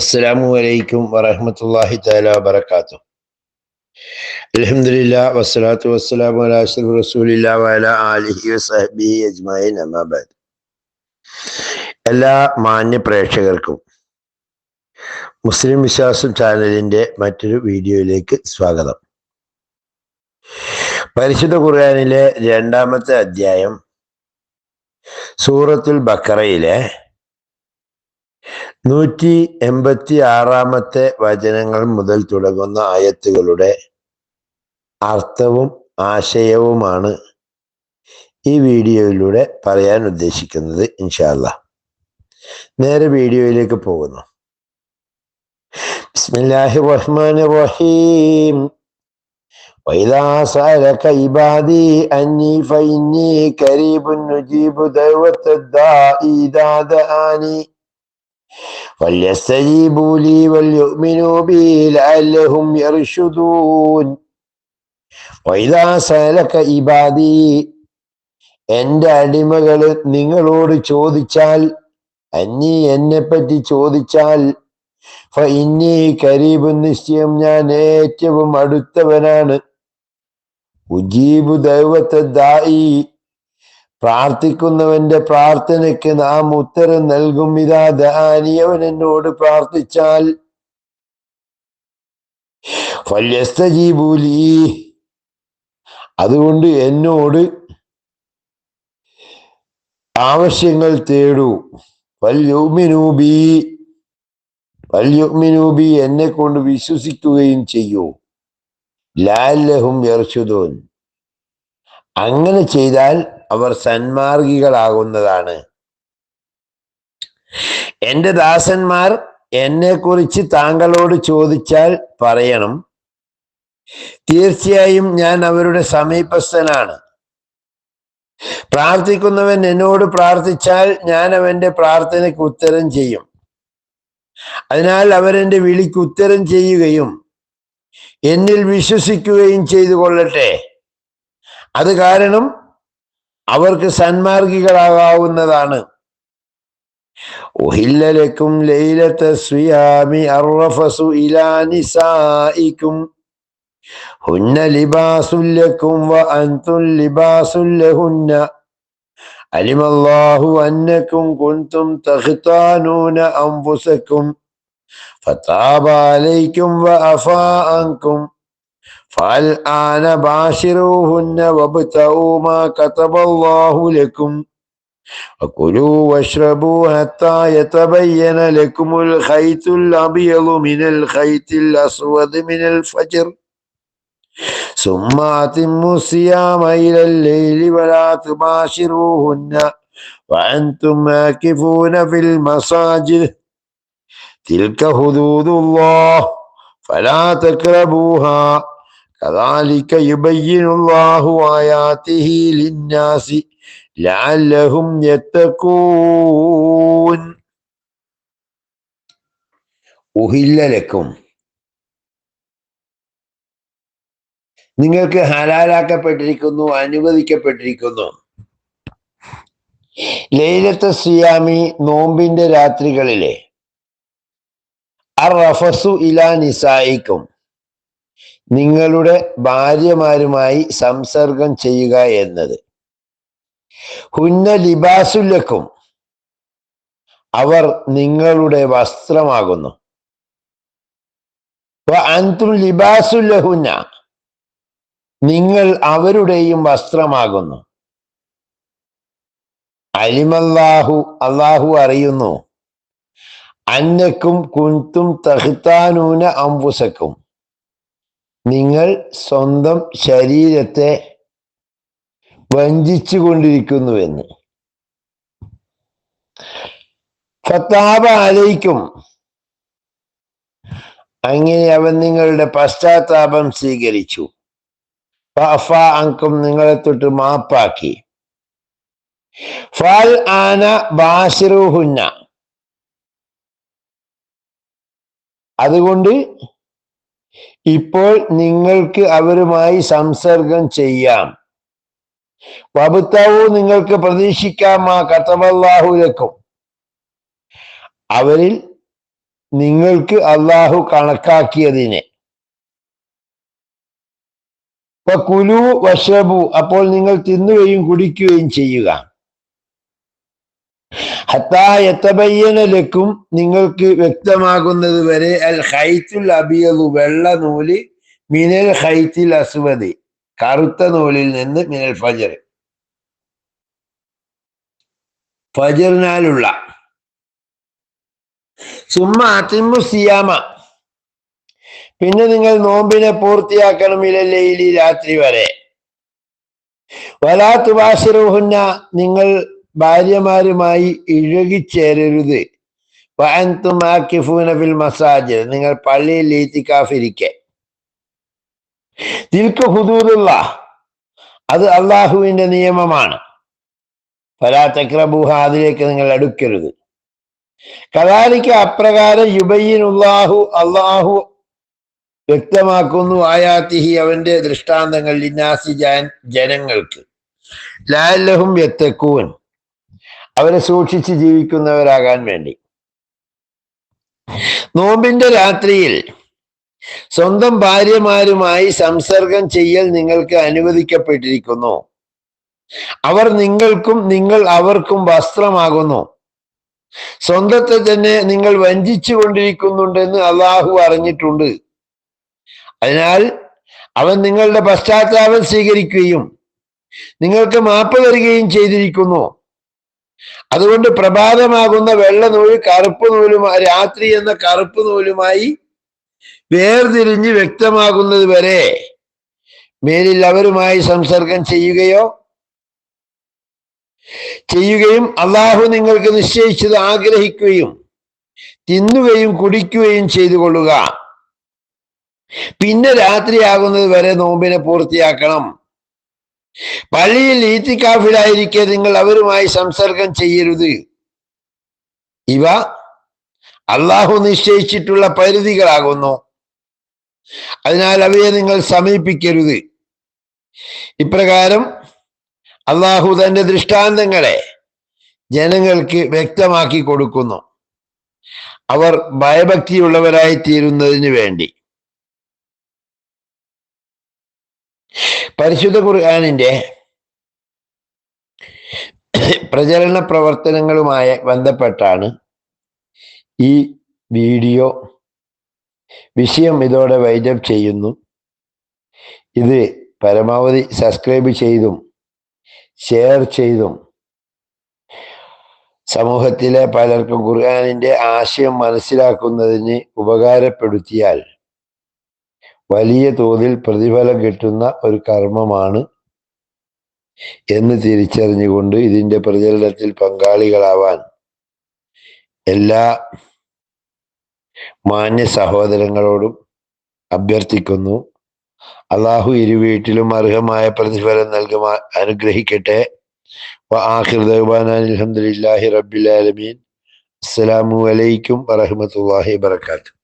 അസ്സലാമു അലൈക്കും വറഹ്മത്തുള്ളാഹി തആല വബറകാതുഹു. അൽഹംദുലില്ലാഹ് വസ്സലാത്തു വസ്സലാമു അലാ അഷ്റഫി റസൂലില്ലാഹി വഅലാ ആലിഹി വസഹ്ബിഹി അജ്മഈൻ. അമ്മാ ബഅദ്. എല്ലാ മാന്യ പ്രേക്ഷകർക്കും മുസ്ലിം വിശ്വാസം ചാനലിന്റെ മറ്റൊരു വീഡിയോയിലേക്ക് സ്വാഗതം. പരിശുദ്ധ ഖുർആനിലെ 2-ാമത്തെ അധ്യായം സൂറത്തുൽ ബഖറയിലെ 186-ാമത്തെ വചനങ്ങൾ മുതൽ തുടങ്ങുന്ന ആയത്തുകളുടെ അർത്ഥവും ആശയവുമാണ് ഈ വീഡിയോയിലൂടെ പറയാൻ ഉദ്ദേശിക്കുന്നത്. ഇൻഷാ അല്ലാഹ് നേരെ വീഡിയോയിലേക്ക് പോകുന്നു. ബിസ്മില്ലാഹിർ റഹ്മാനിർ റഹീം. വഇദാ സഅലക ഇബാദി അന്നി ഫഇന്നി ഖരീബുൻ നുജീബു ദഅവത്തദ് ദാഇ ഇദാ ദഅാനി فليستجيبوا لي وليؤمنوا بي لعلهم يرشدون. وإذا سألك عبادي, എന്റെ അടിമകള് നിങ്ങളോട് ചോദിച്ചാൽ, അന്നി എന്നെപ്പറ്റി ചോദിച്ചാൽ, ഫഇന്നി ഖരീബുൻ, നിശ്ചയം ഞാൻ ഏറ്റവും അടുത്തവനാണ്, ഉജീബു ദഅവത്തദ് ദാഇ, പ്രാർത്ഥിക്കുന്നവന്റെ പ്രാർത്ഥനയ്ക്ക് നാം ഉത്തരം നൽകും, ഇദാ ദഅാനി, അവൻ എന്നോട് പ്രാർത്ഥിച്ചാൽ. ഫല്യസ്തജീബൂ ലീ, അതുകൊണ്ട് എന്നോട് ആവശ്യങ്ങൾ തേടൂ. വൽയുഅ്മിനൂ ബി, എന്നെ കൊണ്ട് വിശ്വസിക്കുകയും ചെയ്യൂ. ലഅല്ലഹും യർശുദൂൻ, അങ്ങനെ ചെയ്താൽ അവർ സന്മാർഗികളാകുന്നതാണ്. എന്റെ ദാസന്മാർ എന്നെ കുറിച്ച് താങ്കളോട് ചോദിച്ചാൽ പറയണം, തീർച്ചയായും ഞാൻ അവരുടെ സമീപസ്ഥനാണ്. പ്രാർത്ഥിക്കുന്നവൻ എന്നോട് പ്രാർത്ഥിച്ചാൽ ഞാൻ അവന്റെ പ്രാർത്ഥനയ്ക്ക് ഉത്തരം ചെയ്യും. അതിനാൽ അവരെന്റെ വിളിക്ക് ഉത്തരം ചെയ്യുകയും എന്നിൽ വിശ്വസിക്കുകയും ചെയ്തു കൊള്ളട്ടെ. അത് കാരണം അവർക്ക് സന്മാർഗികളാകാവുന്നതാണ്. ഉഹില്ല ലക്കും ലൈലത സിയാമി അർറഫസു ഇലാ നിസായിക്കും ഹുന്ന ലിബാസുൽ ലക്കും വ അൻതും ലിബാസുൽ ലഹുന്ന അലിമല്ലാഹു അന്നക്കും കുൻതും തഖ്താനൂന അൻഫുസക്കും ഫതാബ അലൈക്കും വ അഫാ അൻകും ഫൽആന ബാശിറൂഹുന്ന വബ്തഊ മാ കതബല്ലാഹു ലക്കും വകുലൂ വശ്റബൂ ഹത്താ യതബയ്യന ലക്കുമുൽ ഖൈത്തുൽ അബിയദു മിനൽ ഖൈത്തിൽ അസ്വദി മിനൽ ഫജ്ർ സുമ്മ അതിമ്മു സിയാമ ഇലൽ ലൈലി വലാ തുബാശിറൂഹുന്ന വഅൻതും ആകിഫൂന ഫിൽ മസാജിദ് തിൽക ഹുദൂദുല്ലാഹ് ഫലാ തഖ്റബൂഹാ കദാലിക യുബയ്യിനുല്ലാഹു ആയാതിഹി ലിന്നാസി ലഅല്ലഹും യത്തഖൂൻ. ഉഹില്ല ലക്കും, നിങ്ങൾക്ക് ഹലാലാക്കപ്പെട്ടിരിക്കുന്നു, അനുവദിക്കപ്പെട്ടിരിക്കുന്നു. ലൈലത്തെ സിയാമി, നോമ്പിന്റെ രാത്രികളിലെ, അർറഫസു ഇലാ നിസായിക്കും, നിങ്ങളുടെ ഭാര്യമാരുമായി സംസർഗം ചെയ്യുക എന്നത്. ഹുന്ന ലിബാസുല്ലക്കും, അവർ നിങ്ങളുടെ വസ്ത്രമാകുന്നു. വ അൻതും ലിബാസുല്ലഹുന്ന, നിങ്ങൾ അവരുടെയും വസ്ത്രമാകുന്നു. അലിമല്ലാഹു, അല്ലാഹു അറിയുന്നു, അന്നക്കും കുൻതും തഖ്താനൂന അൻഫുസക്കും, നിങ്ങൾ സ്വന്തം ശരീരത്തെ വഞ്ചിച്ചു കൊണ്ടിരിക്കുന്നുവെന്ന്. ഫതാബ അലൈക്കും, അങ്ങനെ അവൻ നിങ്ങളുടെ പശ്ചാത്താപം സ്വീകരിച്ചു. ഫഅഫാ അൻകും, നിങ്ങളെ തൊട്ട് മാപ്പാക്കി. ഫൽ ആന ബാശിറൂഹുന്ന, അതുകൊണ്ട് ഇപ്പോൾ നിങ്ങൾക്ക് അവരുമായി സംസർഗം ചെയ്യാം. വബ്തഊ, നിങ്ങൾക്ക് പ്രതീക്ഷിക്കാം, മാ കതബല്ലാഹു ലക്കും, അവരിൽ നിങ്ങൾക്ക് അള്ളാഹു കണക്കാക്കിയതിനെ. കുലു വശബു, അപ്പോൾ നിങ്ങൾ തിന്നുകയും കുടിക്കുകയും ചെയ്യുക. ഹത്താ യതബയ്യന ലക്കും, നിങ്ങൾക്ക് വ്യക്തമാകുന്നത് വരെ അൽ ഖൈത്തുൽ അബിയദു, വെള്ള നൂല്, മിനൽ ഖൈത്തിൽ അസ്വദി, കറുത്ത നൂലിൽ നിന്ന്, മിനൽ ഫജർ, ഫജറിനാലുള്ള. സുമ്മ അതിമ്മു സിയാമ, പിന്നെ നിങ്ങൾ നോമ്പിനെ പൂർത്തിയാക്കണം, ഇലല്ലൈലി, രാത്രി വരെ. വലാ തുബാശിറുഹുന്ന, നിങ്ങൾ ഭാര്യമാരുമായി ഇഴകിച്ചേരരുത്. വഅൻതും ആകിഫൂന ഫിൽ മസാജിദ്, നിങ്ങൾ പള്ളിയിൽ ഇത്തികാഫിരിക്കെ. തിൽക ഹുദൂദുല്ലാഹ്, അത് അള്ളാഹുവിന്റെ നിയമമാണ്. ഫലാ തഖ്റബൂഹ, അതിലേക്ക് നിങ്ങൾ അടുക്കരുത്. കദാലിക, അപ്രകാരം, യുബയ്യിനുല്ലാഹു, അള്ളാഹു വ്യക്തമാക്കുന്നു, ആയാത്തിഹി, അവന്റെ ദൃഷ്ടാന്തങ്ങൾ, ലിന്നാസി, ജനങ്ങൾക്ക്, ലഅല്ലഹും യത്തഖൂൻ, അവരെ സൂക്ഷിച്ച് ജീവിക്കുന്നവരാകാൻ വേണ്ടി. നോമ്പിന്റെ രാത്രിയിൽ സ്വന്തം ഭാര്യമാരുമായി സംസർഗം ചെയ്യൽ നിങ്ങൾക്ക് അനുവദിക്കപ്പെട്ടിരിക്കുന്നു. അവർ നിങ്ങൾക്കും നിങ്ങൾ അവർക്കും വസ്ത്രമാകുന്നു. സ്വന്തത്തെ തന്നെ നിങ്ങൾ വഞ്ചിച്ചു കൊണ്ടിരിക്കുന്നുണ്ടെന്ന് അള്ളാഹു അറിഞ്ഞിട്ടുണ്ട്. അതിനാൽ അവൻ നിങ്ങളുടെ പശ്ചാത്താപം സ്വീകരിക്കുകയും നിങ്ങൾക്ക് മാപ്പ് തരികയും ചെയ്തിരിക്കുന്നു. അതുകൊണ്ട് പ്രഭാതമാകുന്ന വെള്ള നൂല് കറുപ്പ് നൂലുമായി, രാത്രി എന്ന കറുപ്പ് നൂലുമായി വേർതിരിഞ്ഞ് വ്യക്തമാകുന്നത് വരെ മേലിൽ അവരുമായി സംസർഗം ചെയ്യുകയും അള്ളാഹു നിങ്ങൾക്ക് നിശ്ചയിച്ചത് ആഗ്രഹിക്കുകയും തിന്നുകയും കുടിക്കുകയും ചെയ്തു കൊള്ളുക. പിന്നെ രാത്രിയാകുന്നത് വരെ നോമ്പിനെ പൂർത്തിയാക്കണം. പള്ളിയിൽ ഈത്തിക്കാഫിലായിരിക്കെ നിങ്ങൾ അവരുമായി സംസർഗം ചെയ്യരുത്. ഇവ അള്ളാഹു നിശ്ചയിച്ചിട്ടുള്ള പരിധികളാകുന്നു. അതിനാൽ അവയെ നിങ്ങൾ സമീപിക്കരുത്. ഇപ്രകാരം അള്ളാഹു തന്റെ ദൃഷ്ടാന്തങ്ങളെ ജനങ്ങൾക്ക് വ്യക്തമാക്കി കൊടുക്കുന്നു, അവർ ഭയഭക്തിയുള്ളവരായി തീരുന്നതിന് വേണ്ടി. പരിശുദ്ധ ഖുർആനിന്റെ പ്രചരണ പ്രവർത്തനങ്ങളുമായി ബന്ധപ്പെട്ടാണ് ഈ വീഡിയോ. വിഷയം ഇതോടെ വൈൻഡപ്പ് ചെയ്യുന്നു. ഇത് പരമാവധി സബ്സ്ക്രൈബ് ചെയ്തും ഷെയർ ചെയ്തും സമൂഹത്തിലെ പലർക്കും ഖുർആനിന്റെ ആശയം മനസ്സിലാക്കുന്നതിന് ഉപകാരപ്പെടുത്തിയാൽ വലിയ തോതിൽ പ്രതിഫലം കിട്ടുന്ന ഒരു കർമ്മമാണ് എന്ന് തിരിച്ചറിഞ്ഞുകൊണ്ട് ഇതിന്റെ പ്രചരണത്തിൽ പങ്കാളികളാവാൻ എല്ലാ മാന്യ സഹോദരങ്ങളോടും അഭ്യർത്ഥിക്കുന്നു. അള്ളാഹു ഇരുവീട്ടിലും അർഹമായ പ്രതിഫലം അനുഗ്രഹിക്കട്ടെ. വആഖിറു ദഅ്വാനാ അൽഹംദുലില്ലാഹി റബ്ബിൽ ആലമീൻ. അസ്സലാമു അലൈക്കും വറഹ്മത്തുള്ളാഹി വബറകാതുഹു.